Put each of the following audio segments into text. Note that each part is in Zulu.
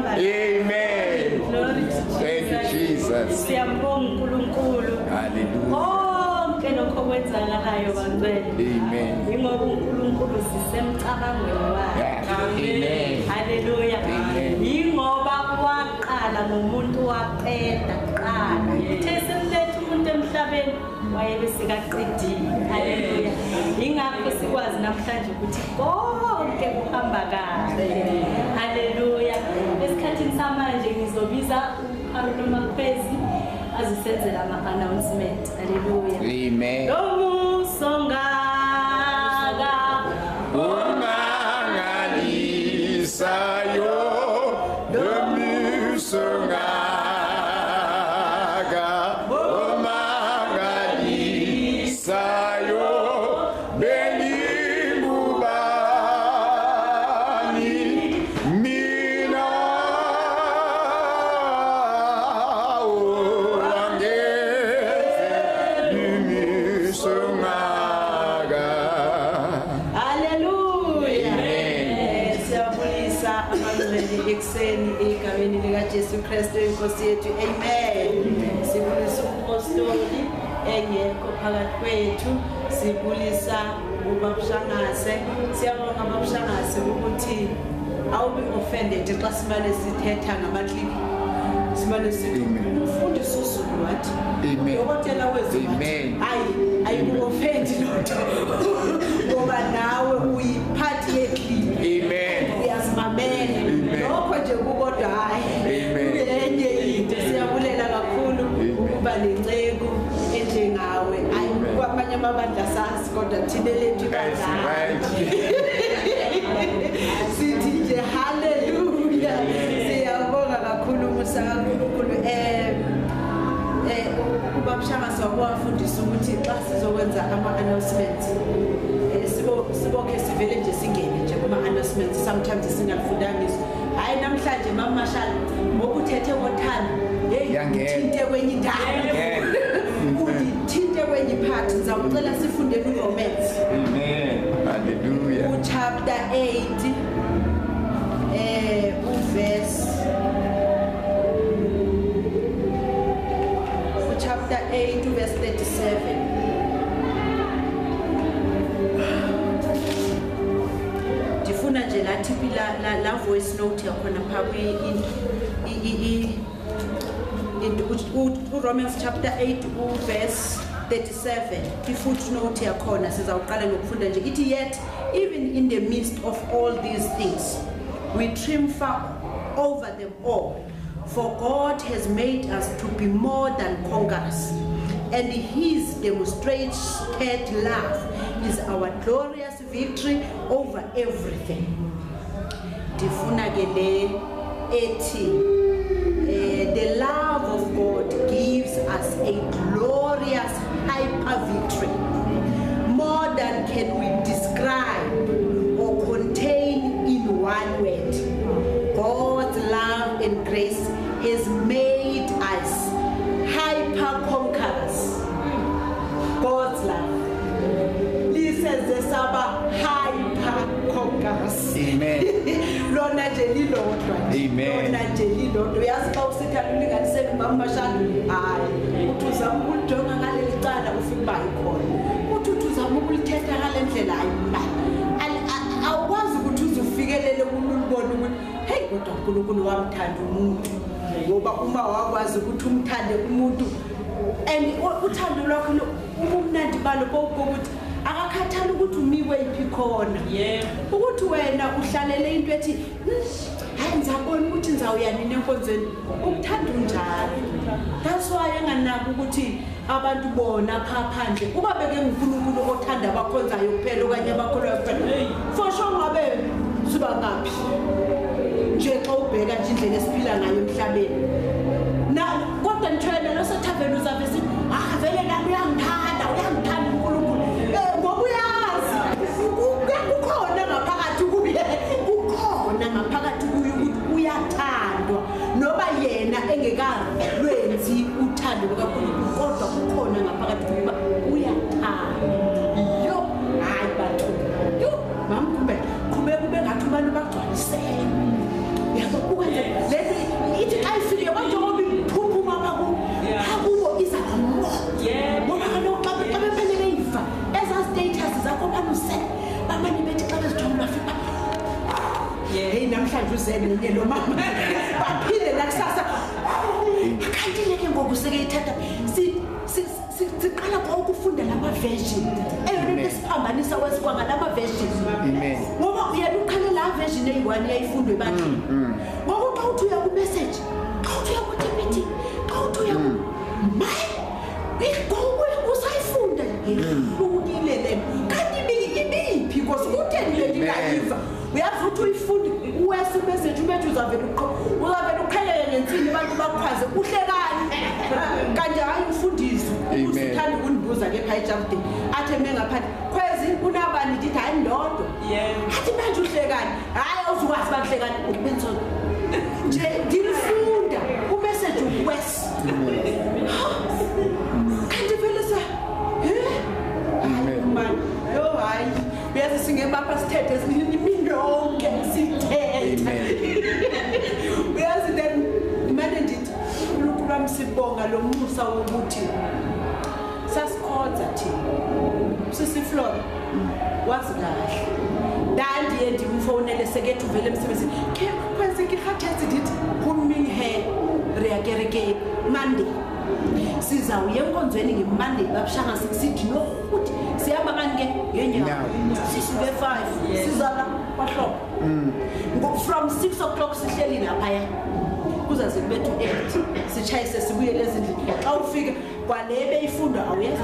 Amen. Thank you, Jesus. Siyambonga uNkulunkulu. Hallelujah. Konke lokho kwenzakalayo bantwana. Amen. Ingoba uNkulunkulu sisemcabangweni wakhe. Amen. Hallelujah. Amen. Ingoba waqala ngomuntu waqeda kuqala. Uthe semlethe umuntu emhlabeni wayebe sikaqedile. Hallelujah. Ingakho sikwazi namhlanje ukuthi konke kuhamba kahle. Hallelujah. Esikhathini samanje ngizobiza uHaruna Makhwezi azisenzela ama-announcement. Hallelujah. Amen. Lomusongaka umangalisayo lomusongaka umangalisayo bengingubani mina Ekseni egameni lika Jesu Kristu inkosi yethu. Amen. Sibulisa umpostoli engekho phakathi kwethu. Sibulisa ubabshangase. Siyabonga ababshangase ukuthi awubi offended xa simane sithetha ngamakliki. Simane sithi umfundi susulu wathi. Amen. Dokotela wezulu. Amen. Ayikuoffend lutho. Ngoba nawe uyiphathi yekliki. Amen. Uyasimamela. Lokho nje kukodwa hayi. Enye into siyabulela kakhulu ukuba lenceku enjengawe. Kwamanye amabandla sazi kodwa thina lethu kanjani. Sithi nje hallelujah. Siyabonga kakhulu umusa kaNkulunkulu. Ubabshangase wabafundisa ukuthi xa sizokwenza ama-announcements sibokhe sivele nje singene nje kuma-announcements sometimes singafundanga izo. Hayi namhlanje Mama Marshall ngokuthethe ngothando uthinte kwenye indawo uthinte kwenye part ngizawucela sifundele uRomans. Amen. Hallelujah. Chapter 8 verse chapter 8 verse 37. Ndifuna nje lathi la voice note yakhona phakwe in Romans chapter 8 verse 37. Footnote yakhona sizawuqala ngokufunda nje ithi yet even in the midst of all these things we triumph over them all. For God has made us to be more than conquerors, and His demonstrated love is our glorious victory over everything. Ndifuna ke le ethi the love of God gives us a glorious hyper victory, more than can we describe or contain in one word. God's love and grace has made us hyper conquerors. God's love. Listen, the Saba hyper conquerors. Amen. Lona jeli lodwa. Amen. Lona jeli lodwa. Uyasiba usithatha ulinganisele Mama Marshall. Hayi. Uthi uzama ukujonga ngaleli cala ufika bayikhona. Uthi uzama ukulithetha ngalendlela ayimali. Awukwazi ukuthi uzufikelele kulubona ukuthi hey kodwa uNkulunkulu wamthanda umuntu. Ngoba uma wakwazi ukuthi umthande umuntu and uthando lwakho ubumnandi balo bokuthi akakhathali ukuthi umiwe iphi khona. Ukuthi wena uhlalele into ethi hayi ngizabona ukuthi ngizawuya nini enkonzweni ukuthanda unjalo. That's why enganaki ukuthi abantu bona phandle kuba beke uNkulunkulu othanda abakhonzayo kuphela okanye abakholwayo kuphela. For sure ngabe siba ngaphi nje xa ubheka nje indlela esiphila ngayo emhlabeni. Na kodwa nithwena losethaveni uzavisi vele nami uyangithanda uNkulunkulu. Ngoba uyazi ukhona ngaphakathi kuye ukhona ngaphakathi kuye ukuthi uyathandwa noba yena engekalwenzi uthando lukaNkulunkulu kodwa ukhona ngaphakathi kuye uyathanda. Yo hayi bathu yo mamkhumbe kube ngathi abantu bagcwalisele. Yabo ukwenze uzenenye lo mama baphile nakusasa kanti leke ngoku seke ithatha siqala ngokufunda lama version eyona lesiphambanisa wesikwanga lama version Amen. ngoba uyaluqala la version eyi1 yayifundwe ebantwini ngoba xa uthi uya ku message xa uthi uya ku TPT xa uthi uya usayifunda ihlukile le kanti ibiphi because utheni le ndingayiva uyazi ukuthi uyifunde uwese message ubethi uzavela uqhelele ngensini abantu bakukhwaze uhlekani kanti hayi umfundisi usithanda ukundibuza ke ekhaya eJarden athi mengaphansi khwezi kunabani ndithi hayi ndodwa athi manje uhlekani hayi awuzukwazi bakuhlekani ubenzo nje ngifunda umessage ukwes kanti vele sa man yo hayi bese singemapha sithethe imindonke sithethe uyazi then manje ndithi uNkulunkulu wami sibonga lo musa wokuthi sasikhonza thina sisiflora wazi kahle dandiye ndimfonele sekethu vele emsebenzini ke kwenze ngikhathezi ndithi kuming he reagereke Monday sizawuye enkonzweni ngeMonday babushanga sithi no ukuthi sihamba kanike ngenyawo sisuke 5 sizala kwahlobo from 6 o'clock sihleli lapha kuzaze kubethu 8 sichayise sibuyele ezindlini xa ufika kwale beyifunda awuyazi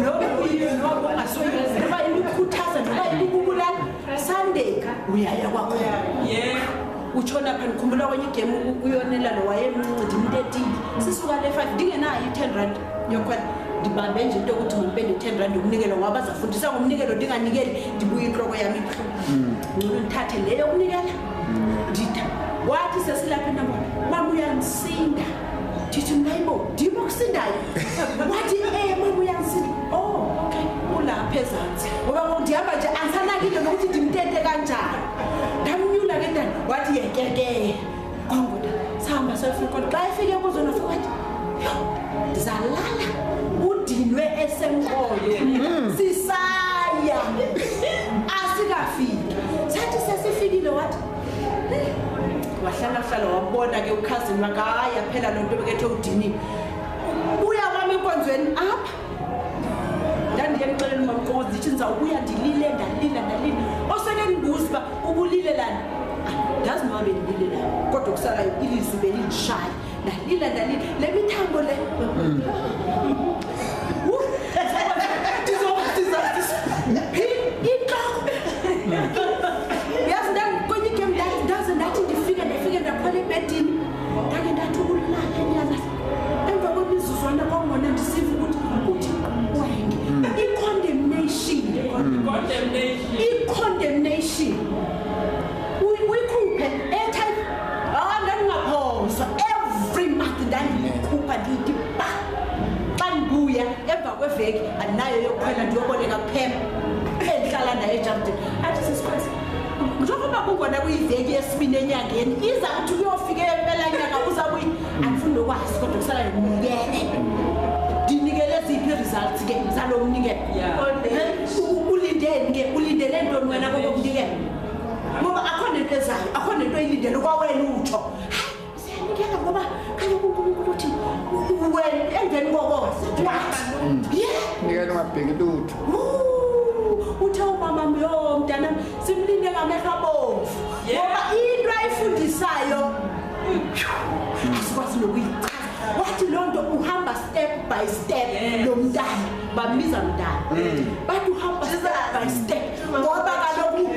noma asoyenza noma ilikhuthaza noma ilikubulala Sunday uyaya kwakho uchona pha ngikhumbula kwenye game uyonela lo wayemncidi umntetini sisuka le 5 dingenayo i10 rand yokhona ndibambe nje into ukuthi ngibende 10 rand ukunikela ngoba bazafundisa ngomnikelo ndinganikeli ndibuye inhloko yami ibuhlungu ngithathe leyo ukunikela nditha wathi sesilapha nabo mama uyansinda ndithi nayibo ndimo kusindayo wathi mama uyansinda okay ulapha ezantsi ngoba ndihamba nje angisanakile nokuthi ndimtete kanjani ndamnyula ke ndani wathi yekeke kongoda sihamba sofika xa efike kuzona ufika wathi ndizalala udinwe esenkolo sisaya asikafiki sathi sesifikile wathi wahlala wabona ke ukhazini wakhe hayi yaphela lonto bekethe udinini uya kwami enkonzweni apha ndandiye ngixelela uMamqozi ndithi ndizawubuya ndilile ndalila oseke ndibuza uba ubulilelana ndazi noma benililelana kodwa kusalayo ilizwi belishaya ndalila le mithambo le ndifike ndakhwela ebhedini ndake ndathi ukulala enyana emva kwemizuzwana kwangona ndisiva ukuthi wenge i-condemnation uyikhuphe airtime ndandingaphoswa every month ndandiyikhupha ndithi ba xa ndibuya emva kweveki andinayo yokukhwela ndiyoboleka kuphema endihlala nayo eJarden athi sisikhwezi njengoba kungona kuyiveki yesibini enyangeni iza kuthi kuyofika empela nyanga uzabuyi andifuni nokwazi kodwa kusala ndinikele ziphi results ke zalo mnikelo ulindele ntoni wena kokunikela ngoba akho nento ezayo akho nento eyilindele kwawena utsho siyanikela ngoba kaloku uNkulunkulu uthi wena emveni koko nikela ungabheki lutho uthe umama myo mntanami simlinde ngamehlo abomvu ngoba into ayifundisayo asikwazi nokuyichaza wathi lonto uhamba step by step lo mntana bambiza mntana bathi uhamba step by step ngoba kaloku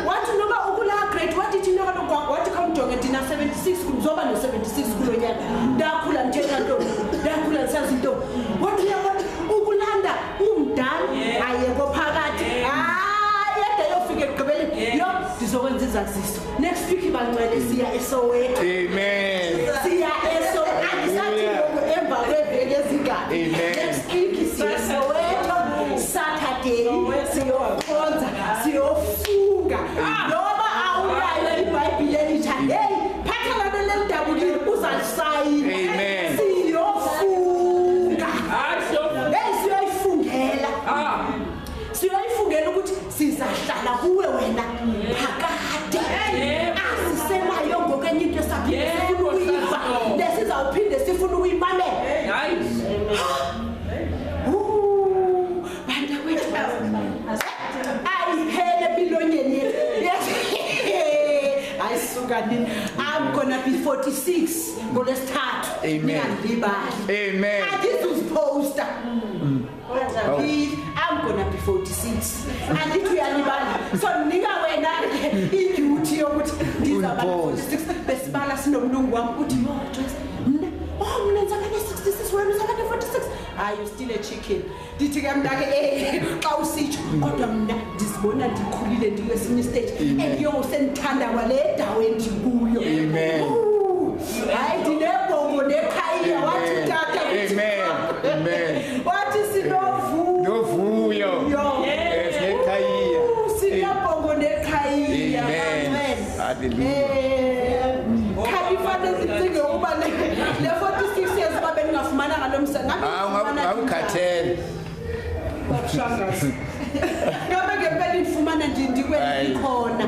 wathi noma ukula grade wathi thina kaloku wathi kamjonge thina 76 kuzoba no 76 kulo nyaka ndakhula mthena nto ndakhula ngisazi into wathi uyabona ukulanda umdala ayeko phakathi yede yofika ekugqibeleni yo ndizokwenza izaziso next week bancwele siya eSoweto amen siya eSoweto angisathi emva kweveki ezingane next week siya eSoweto Saturday siyokhonza siyofunga noma awulayo iBhayibheli elithi hey phatha lana lendabukile uzalisayina amen siyofunga siyoyifungela ukuthi sizahlala kuwe wena phakade hayi suka nini. I'm gonna be 46 ngolesithathu. Amen. Ngiyalibali. Amen. Poster. I'm gonna be 46. Andithi uyalibala. So nika wena i-duty yokuthi ngizaba 46 besibala sinomlungu wami uthi yo Joyce mina mina ngizakane 66 wena uzakane 46. Are you still a chicken? Dithi ke mina ke xa usitsho kodwa mina ndizibona ndikhulile ndikwesinye stage engiyosendithanda kwale dawo endikuyo. Amen. Hayi dinebongo nekhaya wathi tata. Amen. Amen. Wathi sinovuyo. Novuyo. Esekhaya. Sinabongo nekhaya. Amen. Hallelujah. Kanti fanele sicinge ukuba le 46 years babe ningafumana ngalomsebenzi. Awukhathele. Babushangazi. Ngabe ngempela ifumana nje ndikweni khona.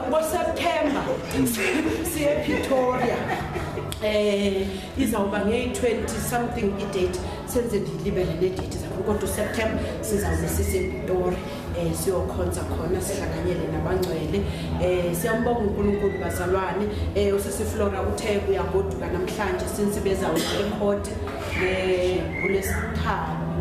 NgoSeptember siye Pretoria. Izawuba nge-20 something i-date senze ndilibele ne-date zakho kodwa uSeptember sizawube sisePitori siyokhonza khona sihlanganyele nabangcwele. Siyambonga uNkulunkulu bazalwane. Usisi Flora uthe uyagoduka namhlanje since bezawuba ecourt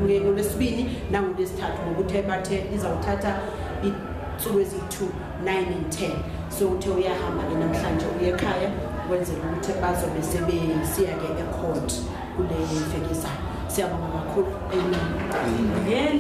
ngolesibini nangolesithathu ngokuthe bathe izawuthatha insuku ezi-2, 9 and 10. So uthe uyahamba ke namhlanje uye ekhaya wenzela ukuthi bazobe sebesiya ke ecourt kule mfekiso. Siyabonga kakhulu. Amen.